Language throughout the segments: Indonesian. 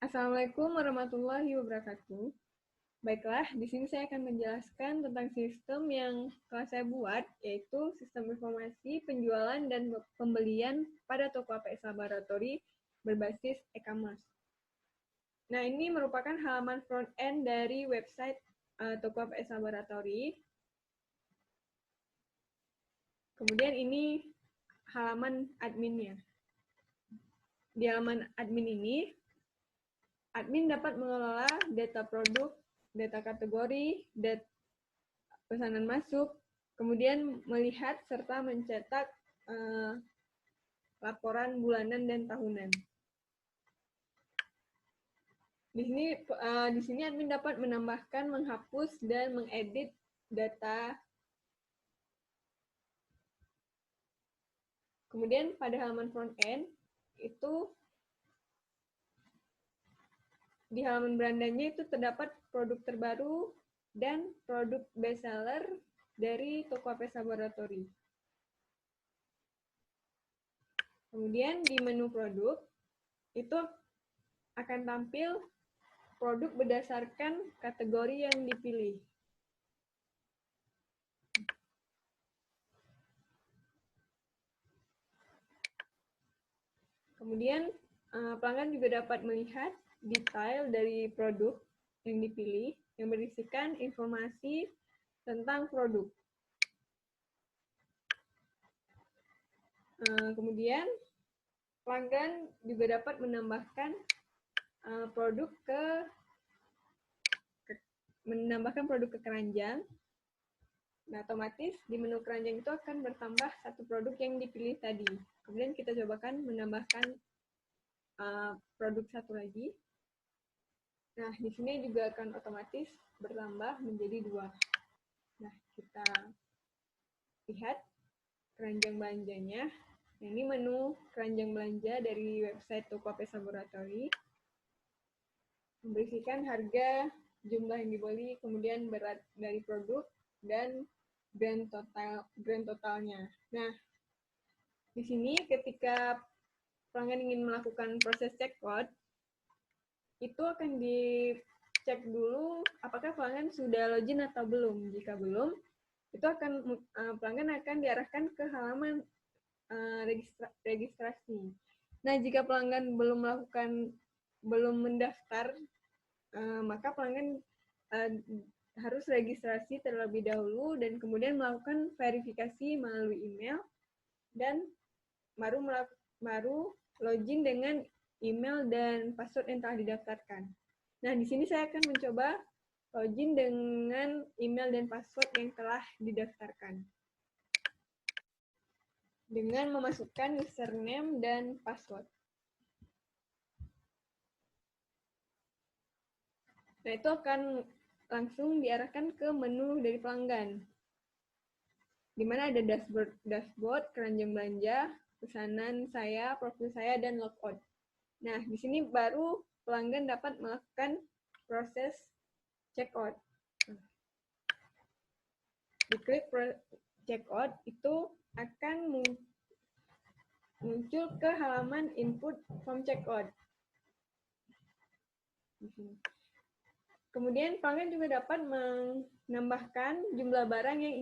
Assalamualaikum warahmatullahi wabarakatuh. Baiklah, di sini saya akan menjelaskan tentang sistem yang telah saya buat, yaitu sistem informasi penjualan dan pembelian pada toko APS Laboratory berbasis e-commerce. Nah, ini merupakan halaman front-end dari website toko APS Laboratory. Kemudian ini halaman adminnya. Di halaman admin ini, admin dapat mengelola data produk, data kategori, data pesanan masuk, kemudian melihat serta mencetak laporan bulanan dan tahunan. Di sini admin dapat menambahkan, menghapus, dan mengedit data. Kemudian pada halaman front end itu di halaman berandanya itu terdapat produk terbaru dan produk bestseller dari toko APS Laboratory. Kemudian di menu produk itu akan tampil produk berdasarkan kategori yang dipilih. Kemudian pelanggan juga dapat melihat detail dari produk yang dipilih yang berisikan informasi tentang produk. Kemudian pelanggan juga dapat menambahkan produk ke keranjang. Nah, otomatis di menu keranjang itu akan bertambah satu produk yang dipilih tadi. Kemudian kita cobakan menambahkan produk satu lagi. Nah, di sini juga akan otomatis bertambah menjadi 2. Nah, kita lihat keranjang belanjanya. Nah, ini menu keranjang belanja dari website toko APS Laboratory. Berisikan harga, jumlah yang dibeli, kemudian berat dari produk, dan grand totalnya. Nah, di sini ketika pelanggan ingin melakukan proses checkout, itu akan dicek dulu apakah pelanggan sudah login atau belum. Jika belum, itu pelanggan akan diarahkan ke halaman registrasi. Nah, jika pelanggan belum mendaftar, maka pelanggan harus registrasi terlebih dahulu dan kemudian melakukan verifikasi melalui email dan baru login dengan email dan password yang telah didaftarkan. Nah, di sini saya akan mencoba login dengan email dan password yang telah didaftarkan dengan memasukkan username dan password. Nah, itu akan langsung diarahkan ke menu dari pelanggan, di mana ada dashboard, keranjang belanja, pesanan saya, profil saya, dan logout. Nah, di sini baru pelanggan dapat melakukan proses checkout. Diklik checkout, itu akan muncul ke halaman input form checkout. Kemudian pelanggan juga dapat menambahkan jumlah barang yang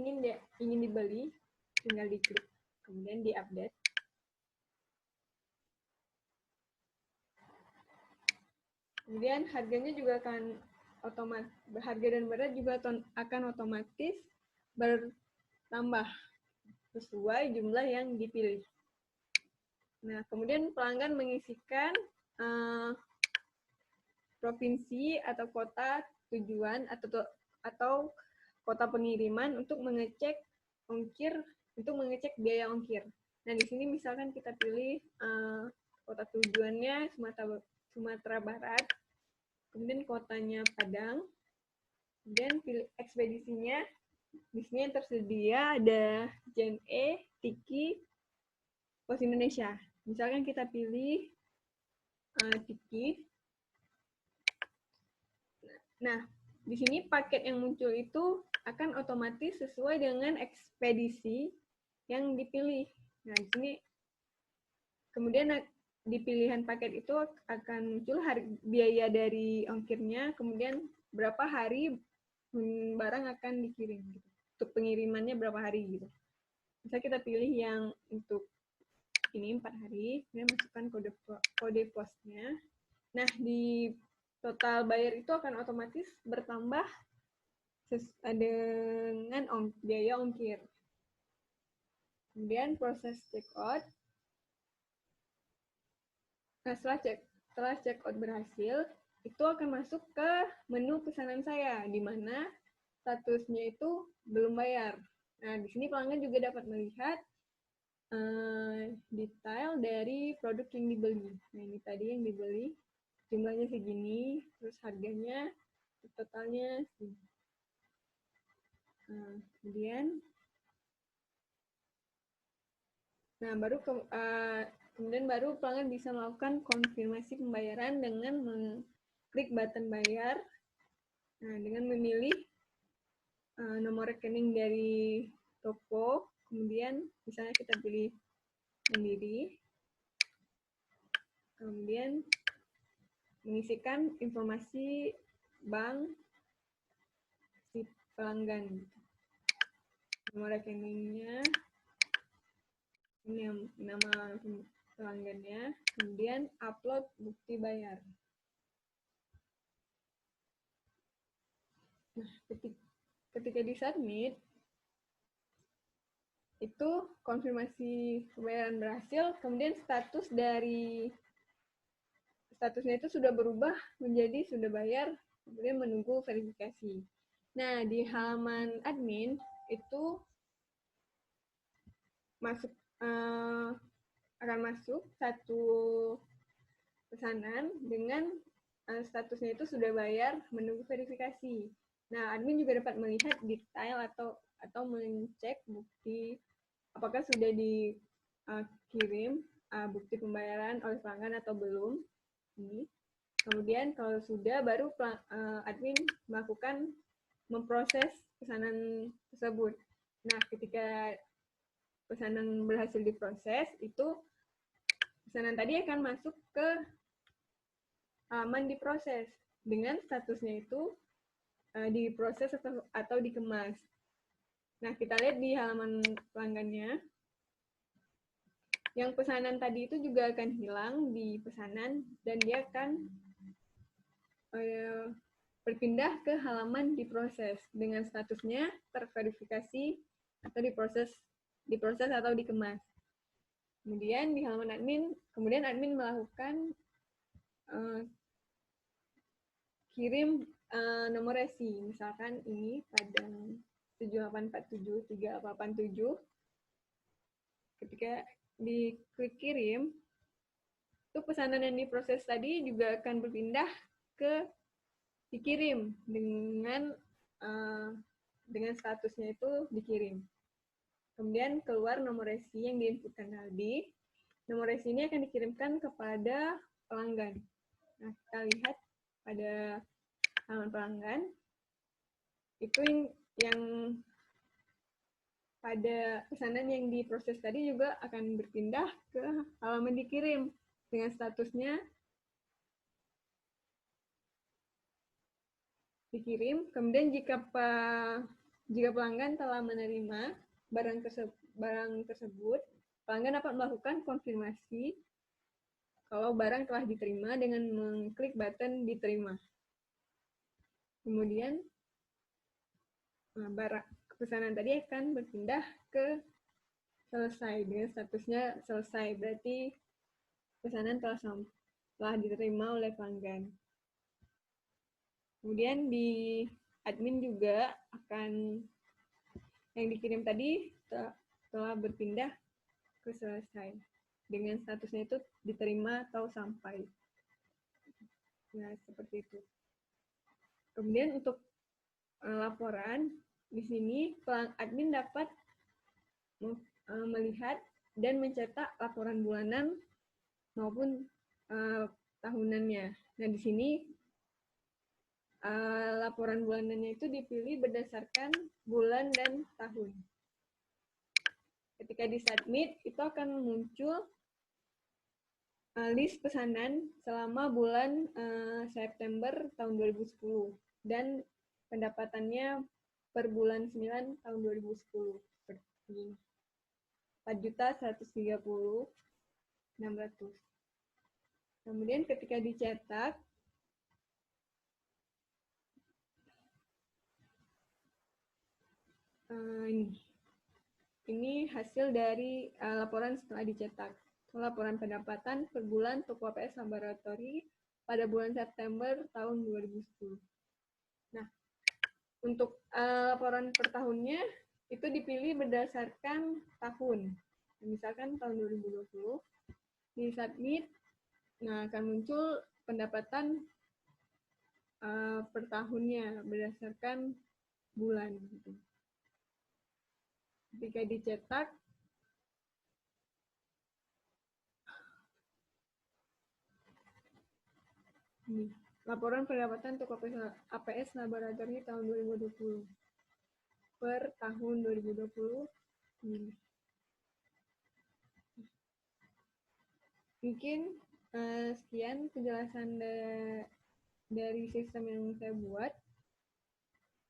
ingin dibeli, tinggal diklik, kemudian diupdate. Kemudian harganya juga akan harga dan berat juga akan otomatis bertambah sesuai jumlah yang dipilih. Nah, kemudian pelanggan mengisikan provinsi atau kota tujuan atau kota pengiriman untuk mengecek biaya ongkir. Nah, di sini misalkan kita pilih kota tujuannya Sumatera Barat, kemudian kotanya Padang, kemudian pilih ekspedisinya. Di sini yang tersedia ada JNE, Tiki, Pos Indonesia. Misalkan kita pilih Tiki. Nah, di sini paket yang muncul itu akan otomatis sesuai dengan ekspedisi yang dipilih. Nah, di sini kemudian di pilihan paket itu akan muncul biaya dari ongkirnya, kemudian berapa hari barang akan dikirim gitu. Untuk pengirimannya berapa hari gitu. Bisa kita pilih yang untuk ini 4 hari, kemudian masukkan kode posnya. Nah, di total bayar itu akan otomatis bertambah dengan biaya ongkir. Kemudian proses checkout. Nah, setelah checkout berhasil, itu akan masuk ke menu pesanan saya, di mana statusnya itu belum bayar. Nah, di sini pelanggan juga dapat melihat detail dari produk yang dibeli. Nah, ini tadi yang dibeli, jumlahnya segini, terus harganya, totalnya segini. Nah, kemudian baru pelanggan bisa melakukan konfirmasi pembayaran dengan mengklik button bayar. Nah, dengan memilih nomor rekening dari toko, kemudian misalnya kita pilih Mandiri, kemudian mengisikan informasi bank si pelanggan, nomor rekeningnya, ini nama pelanggannya, kemudian upload bukti bayar. Nah, ketika disubmit, itu konfirmasi pembayaran berhasil, kemudian statusnya itu sudah berubah menjadi sudah bayar, kemudian menunggu verifikasi. Nah, di halaman admin itu akan masuk satu pesanan dengan statusnya itu sudah bayar, menunggu verifikasi. Nah, admin juga dapat melihat detail atau mengecek bukti apakah sudah dikirim bukti pembayaran oleh pelanggan atau belum. Ini. Kemudian kalau sudah, baru admin memproses pesanan tersebut. Nah, ketika pesanan berhasil diproses, itu pesanan tadi akan masuk ke halaman diproses dengan statusnya itu diproses atau dikemas. Nah, kita lihat di halaman pelanggannya, yang pesanan tadi itu juga akan hilang di pesanan dan dia akan berpindah ke halaman diproses dengan statusnya terverifikasi atau diproses atau dikemas. Kemudian di halaman admin, admin melakukan kirim nomor resi, misalkan ini pada 78473887. Ketika diklik kirim, itu pesanan yang diproses tadi juga akan berpindah ke dikirim dengan statusnya itu dikirim. Kemudian keluar nomor resi yang diinputkan tadi. Nomor resi ini akan dikirimkan kepada pelanggan. Nah, kita lihat pada halaman pelanggan, itu yang pada pesanan yang diproses tadi juga akan berpindah ke halaman dikirim dengan statusnya dikirim. Kemudian jika pelanggan telah menerima barang tersebut, pelanggan dapat melakukan konfirmasi kalau barang telah diterima dengan mengklik button diterima. Kemudian pesanan tadi akan berpindah ke selesai dengan statusnya selesai, berarti pesanan telah diterima oleh pelanggan. Kemudian di admin juga akan yang dikirim tadi telah berpindah ke selesai dengan statusnya itu diterima atau sampai. Nah, seperti itu. Kemudian untuk laporan, di sini admin dapat melihat dan mencetak laporan bulanan maupun tahunannya. Nah, di sini laporan bulanannya itu dipilih berdasarkan bulan dan tahun. Ketika disubmit, itu akan muncul list pesanan selama bulan September tahun 2010 dan pendapatannya per bulan 9 tahun 2010 seperti 4.130.600. Kemudian ketika dicetak ini hasil dari laporan setelah dicetak. Laporan pendapatan per bulan toko APS Laboratory pada bulan September tahun 2010. Nah, untuk laporan per tahunnya itu dipilih berdasarkan tahun. Misalkan tahun 2020 di submit, nah akan muncul pendapatan per tahunnya berdasarkan bulan. Gitu. Ketika dicetak, ini laporan pendapatan untuk APS Laboratori tahun 2020 per tahun 2020 ini. Mungkin sekian penjelasan dari sistem yang saya buat.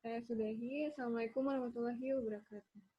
Saya sudahi. Assalamualaikum warahmatullahi wabarakatuh.